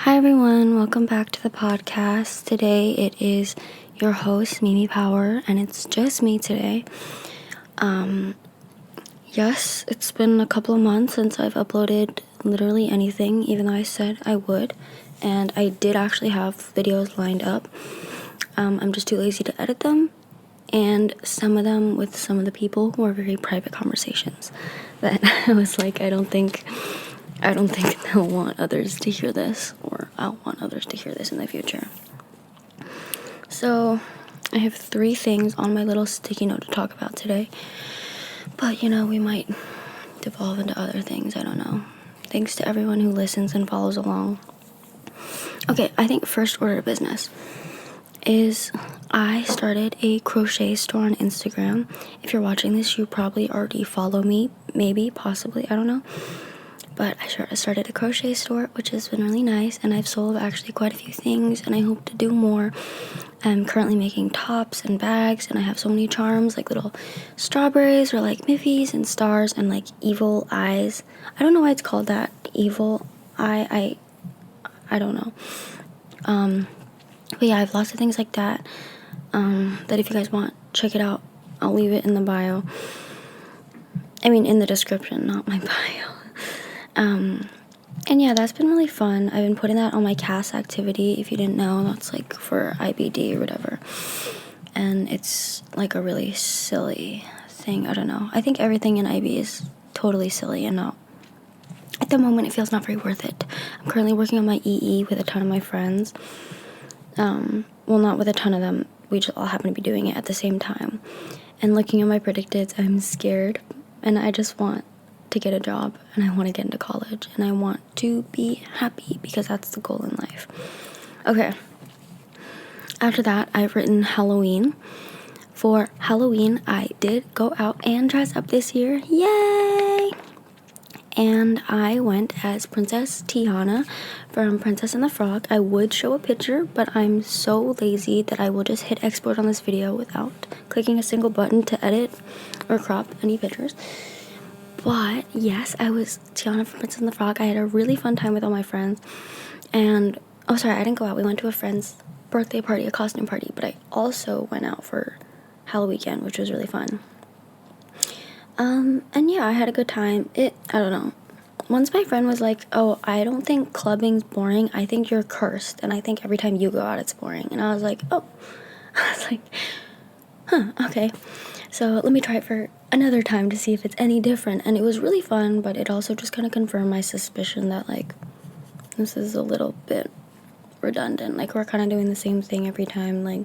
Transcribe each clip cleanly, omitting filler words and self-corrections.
Hi everyone, welcome back to the podcast. Today it is your host, Mimi Power, and it's just me today. Yes, it's been a couple of months since I've uploaded literally anything, even though I said I would, and I did actually have videos lined up. I'm just too lazy to edit them, and some of them with some of the people were very private conversations that I was like, I don't think they'll want others to hear this, or I'll want others to hear this in the future. So I have 3 things on my little sticky note to talk about today, but we might devolve into other things, I don't know. Thanks to everyone who listens and follows along. Okay, I think first order of business is I started a crochet store on Instagram. If you're watching this, you probably already follow me, maybe, possibly, I don't know. But I started a crochet store, which has been really nice, and I've sold actually quite a few things, and I hope to do more. I'm currently making tops and bags, and I have so many charms, like little strawberries or like Miffies and stars and like evil eyes. I don't know why it's called that, evil eye. I don't know. But yeah, I have lots of things like that. That if you guys want, check it out. I'll leave it in the bio. In the description, not my bio. And yeah, that's been really fun. I've been putting that on my CAS activity. If you didn't know, that's like for IBD or whatever. And it's like a really silly thing. I don't know. I think everything in IB is totally silly and not, at the moment, it feels not very worth it. I'm currently working on my EE with a ton of my friends. Well, not with a ton of them. We just all happen to be doing it at the same time. And looking at my predicteds, I'm scared. And I just want to get a job, and I want to get into college, and I want to be happy because that's the goal in life. Okay. After that, I've written Halloween. For Halloween, I did go out and dress up this year. Yay! And I went as Princess Tiana from Princess and the Frog. I would show a picture, but I'm so lazy that I will just hit export on this video without clicking a single button to edit or crop any pictures. But yes, I was Tiana from Princess and the Frog. I had a really fun time with all my friends. And, I didn't go out. We went to a friend's birthday party, a costume party. But I also went out for halloweekend, which was really fun. And yeah, I had a good time. I don't know. Once my friend was like, oh, I don't think clubbing's boring. I think you're cursed. And I think every time you go out, it's boring. And I was like, oh. I was like, huh, okay. So let me try it for another time to see if it's any different. And it was really fun, but it also just kind of confirmed my suspicion that, like, this is a little bit redundant. Like, we're kind of doing the same thing every time. Like,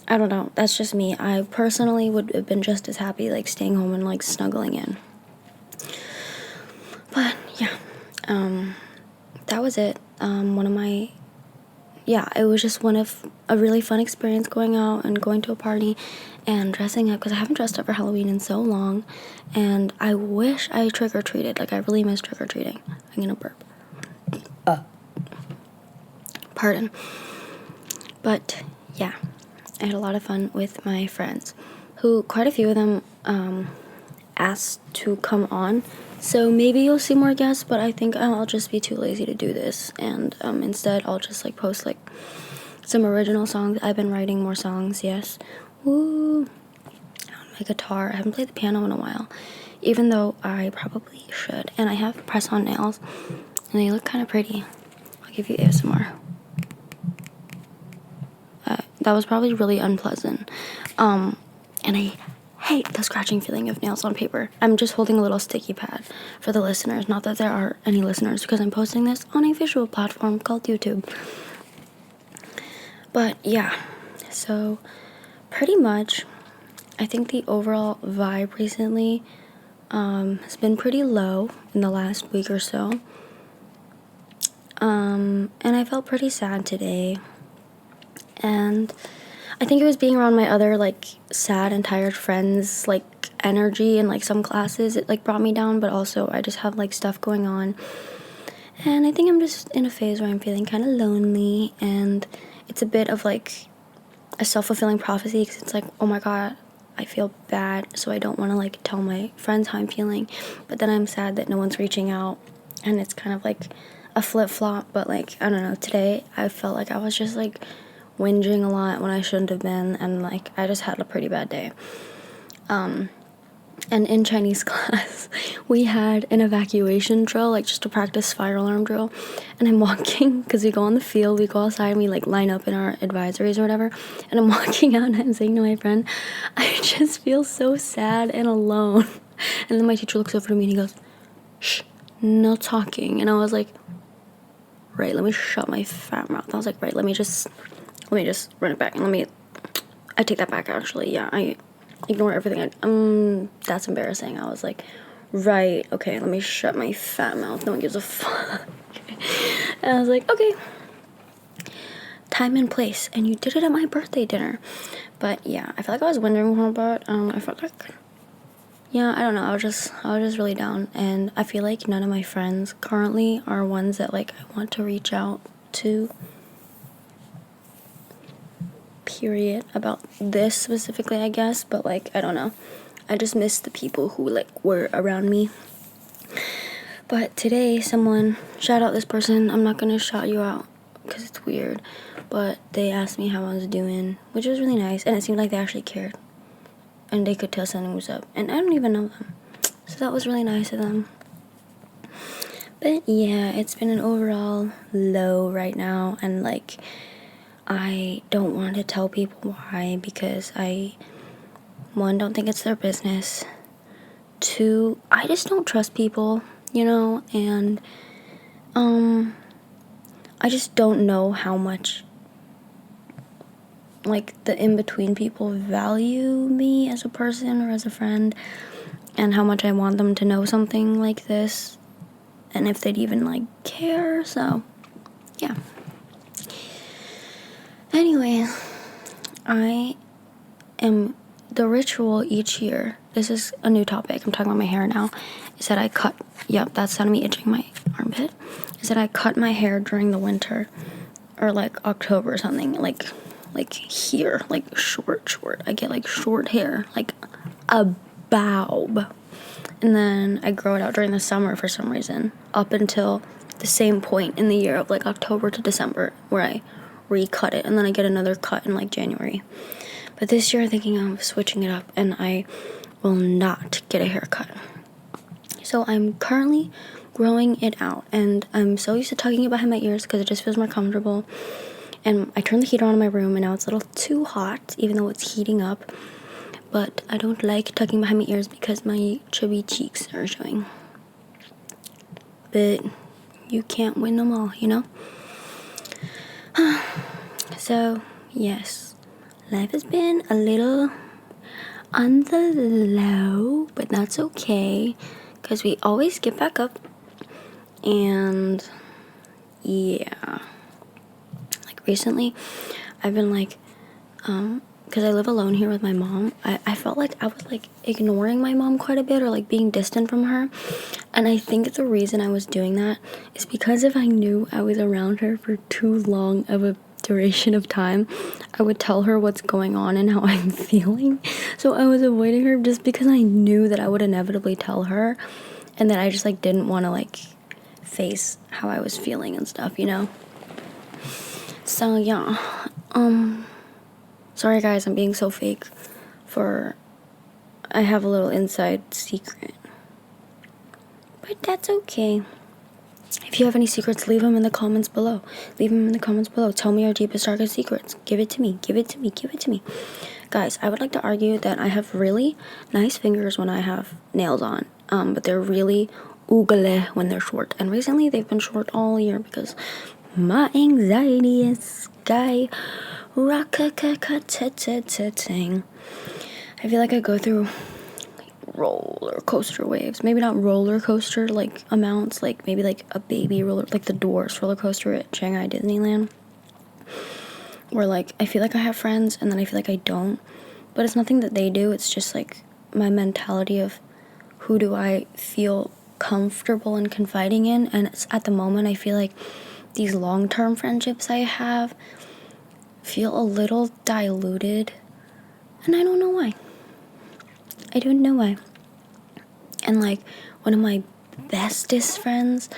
I don't know. That's just me. I personally would have been just as happy, like, staying home and, like, snuggling in. But, yeah. That was it. It was just a really fun experience going out and going to a party and dressing up, because I haven't dressed up for Halloween in so long, and I wish I trick-or-treated. Like, I really miss trick-or-treating. I'm gonna burp. Pardon. But, yeah, I had a lot of fun with my friends, who, quite a few of them, asked to come on, so maybe you'll see more guests, but I think I'll just be too lazy to do this, and, instead I'll just, like, post, like, some original songs. I've been writing more songs, yes. Woo! On my guitar. I haven't played the piano in a while, even though I probably should. And I have press-on nails, and they look kind of pretty. I'll give you ASMR. That was probably really unpleasant. And I hate the scratching feeling of nails on paper. I'm just holding a little sticky pad for the listeners. Not that there are any listeners, because I'm posting this on a visual platform called YouTube. But yeah, so pretty much, I think the overall vibe recently has been pretty low in the last week or so. And I felt pretty sad today. And I think it was being around my other, like, sad and tired friends, like, energy in, like, some classes. It, like, brought me down, but also I just have, like, stuff going on. And I think I'm just in a phase where I'm feeling kind of lonely, and it's a bit of, like, a self-fulfilling prophecy, because it's like, oh my god, I feel bad, so I don't want to, like, tell my friends how I'm feeling, but then I'm sad that no one's reaching out, and it's kind of like a flip-flop, but like, I don't know, today I felt like I was just like whinging a lot when I shouldn't have been, and like I just had a pretty bad day. And in Chinese class, we had an evacuation drill, like just to practice fire alarm drill. And I'm walking, because we go on the field, we go outside, and we like line up in our advisories or whatever. And I'm walking out and I'm saying to my friend, I just feel so sad and alone. And then my teacher looks over to me and he goes, shh, no talking. And I was like, right, let me shut my fat mouth. I was like, right, let me just run it back. And I take that back, actually. Yeah, I ignore everything. That's embarrassing. I was like, right, okay, let me shut my fat mouth. No one gives a fuck. And I was like, okay, time and place. And you did it at my birthday dinner. But yeah, I feel like I was wondering more about, I felt like, yeah, I don't know, I was just really down. And I feel like none of my friends currently are ones that like I want to reach out to, period, about this specifically, I guess. But like, I don't know, I just miss the people who like were around me. But today, someone, shout out this person, I'm not gonna shout you out because it's weird, but they asked me how I was doing, which was really nice, and it seemed like they actually cared, and they could tell something was up, and I don't even know them, so that was really nice of them. But yeah, it's been an overall low right now, and like, I don't want to tell people why, because one, don't think it's their business. Two, I just don't trust people, you know, and I just don't know how much like the in-between people value me as a person or as a friend, and how much I want them to know something like this, and if they'd even like care. So yeah, anyways, the ritual each year, this is a new topic, I'm talking about my hair now, is that I cut, yep, that's sounded me itching my armpit, is that I cut my hair during the winter, or like October or something, like here, like short, I get like short hair, like a bob, and then I grow it out during the summer for some reason, up until the same point in the year of like October to December, where I recut it, and then I get another cut in like January. But this year I'm thinking of switching it up, and I will not get a haircut. So I'm currently growing it out, and I'm so used to tugging it behind my ears because it just feels more comfortable. And I turned the heater on in my room, and now it's a little too hot, even though it's heating up. But I don't like tugging behind my ears because my chubby cheeks are showing. But you can't win them all, you know? So, yes. Life has been a little on the low, but that's okay, because we always get back up. And yeah, like recently I've been like, because I live alone here with my mom, I felt like I was like ignoring my mom quite a bit, or like being distant from her. And I think the reason I was doing that is because if I knew I was around her for too long of a duration of time, I would tell her what's going on and how I'm feeling. So I was avoiding her just because I knew that I would inevitably tell her, and that I just like didn't want to like face how I was feeling and stuff, you know? So yeah, sorry guys, I'm being so fake. I have a little inside secret, but that's okay. If you have any secrets, leave them in the comments below. Tell me your deepest, darkest secrets. Give it to me. Guys, I would like to argue that I have really nice fingers when I have nails on, but they're really oogly when they're short. And recently they've been short all year because my anxiety is skyrocketing. I feel like I go through roller coaster waves. Maybe not roller coaster like amounts, like maybe like a baby roller, like the Dwarfs roller coaster at Shanghai Disneyland, where like I feel like I have friends and then I feel like I don't, but it's nothing that they do, it's just like my mentality of who do I feel comfortable in confiding in. And it's, at the moment I feel like these long-term friendships I have feel a little diluted, and I don't know why. And like one of my bestest friends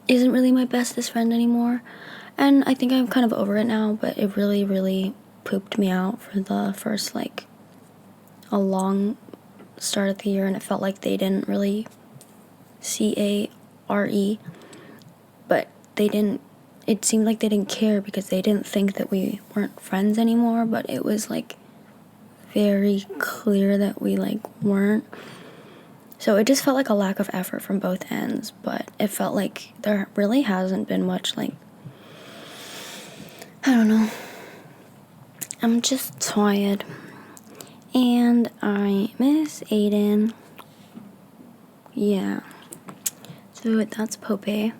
isn't really my bestest friend anymore. And I think I'm kind of over it now, but it really, really pooped me out for the first, like, a long start of the year, and it felt like they didn't really care, but they didn't, it seemed like they didn't care because they didn't think that we weren't friends anymore, but it was, like, very clear that we, like, weren't. So it just felt like a lack of effort from both ends, but it felt like there really hasn't been much, like, I don't know. I'm just tired. And I miss Aiden. Yeah. So that's Poopy.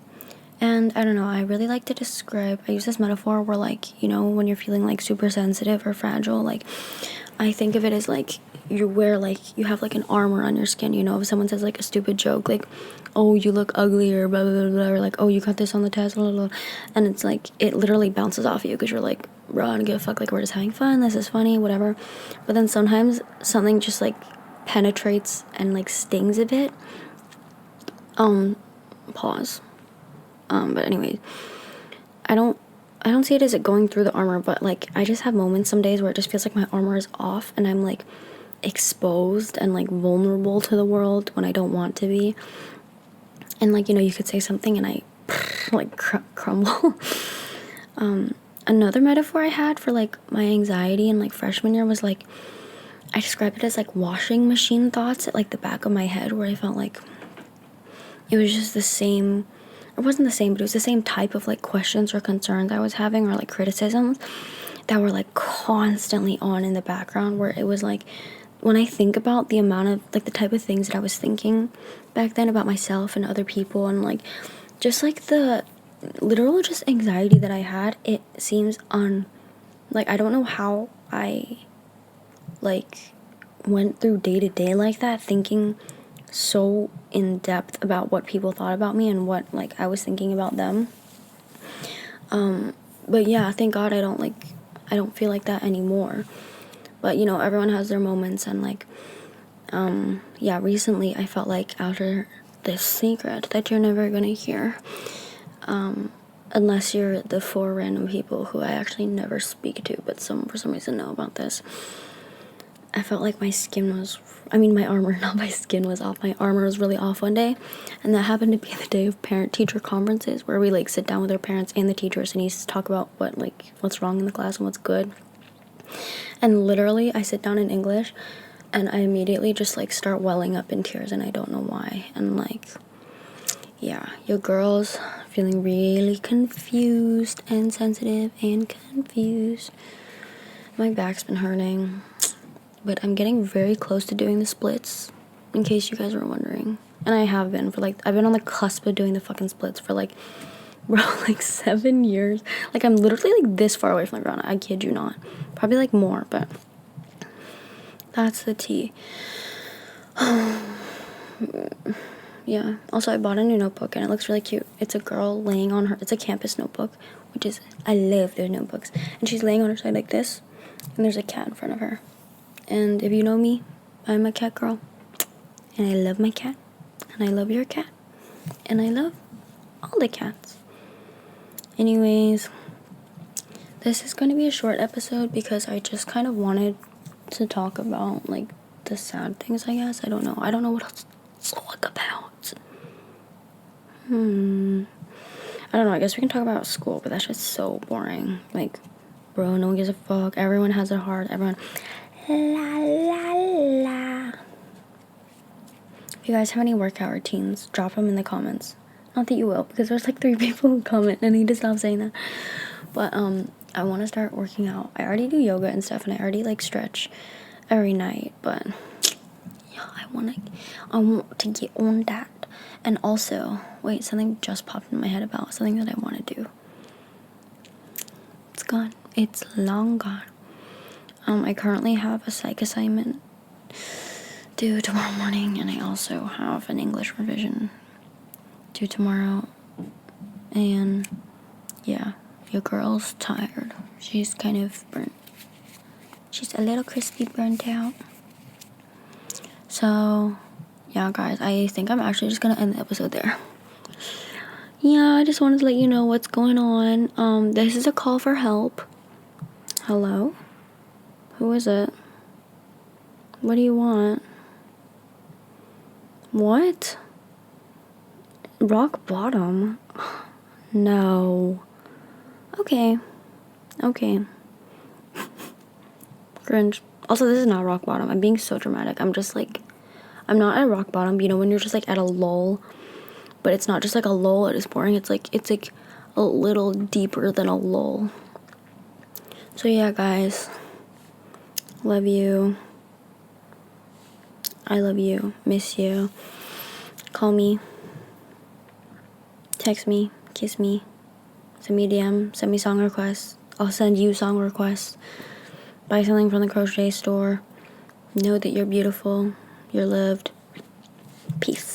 And I don't know, I really like to describe, I use this metaphor where, like, you know, when you're feeling, like, super sensitive or fragile, like, I think of it as, like, you wear, like, you have, like, an armor on your skin, you know, if someone says, like, a stupid joke, like, oh, you look ugly, or blah, blah, blah, blah, or, like, oh, you got this on the test, blah, blah, blah, and it's, like, it literally bounces off you, because you're, like, bro, I don't give a fuck, like, we're just having fun, this is funny, whatever, but then sometimes something just, like, penetrates and, like, stings a bit, pause. But anyways, I don't see it as it going through the armor, but, like, I just have moments some days where it just feels like my armor is off and I'm, like, exposed and, like, vulnerable to the world when I don't want to be. And, like, you know, you could say something and I like crumble. Another metaphor I had for, like, my anxiety in, like, freshman year was, like, I described it as, like, washing machine thoughts at, like, the back of my head, where I felt like it was just the same. It wasn't the same, but it was the same type of, like, questions or concerns I was having, or, like, criticisms that were, like, constantly on in the background, where it was, like, when I think about the amount of, like, the type of things that I was thinking back then about myself and other people, and, like, just, like, the literal just anxiety that I had, it seems like, I don't know how I, like, went through day to day like that, thinking so in depth about what people thought about me and what, like, I was thinking about them. But yeah, thank God I don't feel like that anymore. But, you know, everyone has their moments, and, like, yeah, recently I felt like, after this secret that you're never gonna hear, unless you're the 4 random people who I actually never speak to, but for some reason know about this, I felt like my armor, not my skin, was off. My armor was really off one day, and that happened to be the day of parent-teacher conferences, where we, like, sit down with our parents and the teachers, and you talk about what's wrong in the class and what's good. And literally, I sit down in English, and I immediately just, like, start welling up in tears, and I don't know why. And, like, yeah, your girl's feeling really confused and sensitive and confused. My back's been hurting. But I'm getting very close to doing the splits, in case you guys were wondering. And I have been I've been on the cusp of doing the fucking splits for, like, bro, like, 7 years. Like, I'm literally, like, this far away from the ground. I kid you not. Probably, like, more, but that's the tea. Yeah. Also, I bought a new notebook, and it looks really cute. It's a girl laying on it's a campus notebook, I love their notebooks. And she's laying on her side like this, and there's a cat in front of her. And if you know me, I'm a cat girl, and I love my cat, and I love your cat, and I love all the cats. Anyways, this is going to be a short episode because I just kind of wanted to talk about, like, the sad things, I guess. I don't know what else to talk about. I don't know, I guess we can talk about school, but that's just so boring. Like, bro, no one gives a fuck. Everyone has it hard. Everyone... La la la. If you guys have any workout routines, drop them in the comments. Not that you will, because there's, like, 3 people who comment, and I need to stop saying that. But I want to start working out. I already do yoga and stuff, and I already, like, stretch every night. But yeah, I want to get on that. And also, wait, something just popped in my head about something that I want to do. It's gone. It's long gone. I currently have a psych assignment due tomorrow morning, and I also have an English revision due tomorrow. And yeah, your girl's tired. She's kind of burnt. She's a little crispy burnt out. So yeah, guys, I think I'm actually just gonna end the episode there. yeah, I just wanted to let you know what's going on. This is a call for help. Hello? Who is it? What do you want? What? Rock bottom? No. Okay. Cringe. Also, this is not rock bottom. I'm being so dramatic. I'm just like, I'm not at rock bottom. You know when you're just like at a lull, but it's not just like a lull. It is boring. It's like a little deeper than a lull. So yeah, guys. Love you. I love you. Miss you. Call me. Text me. Kiss me. Send me a DM. Send me song requests. I'll send you song requests. Buy something from the crochet store. Know that you're beautiful. You're loved. Peace.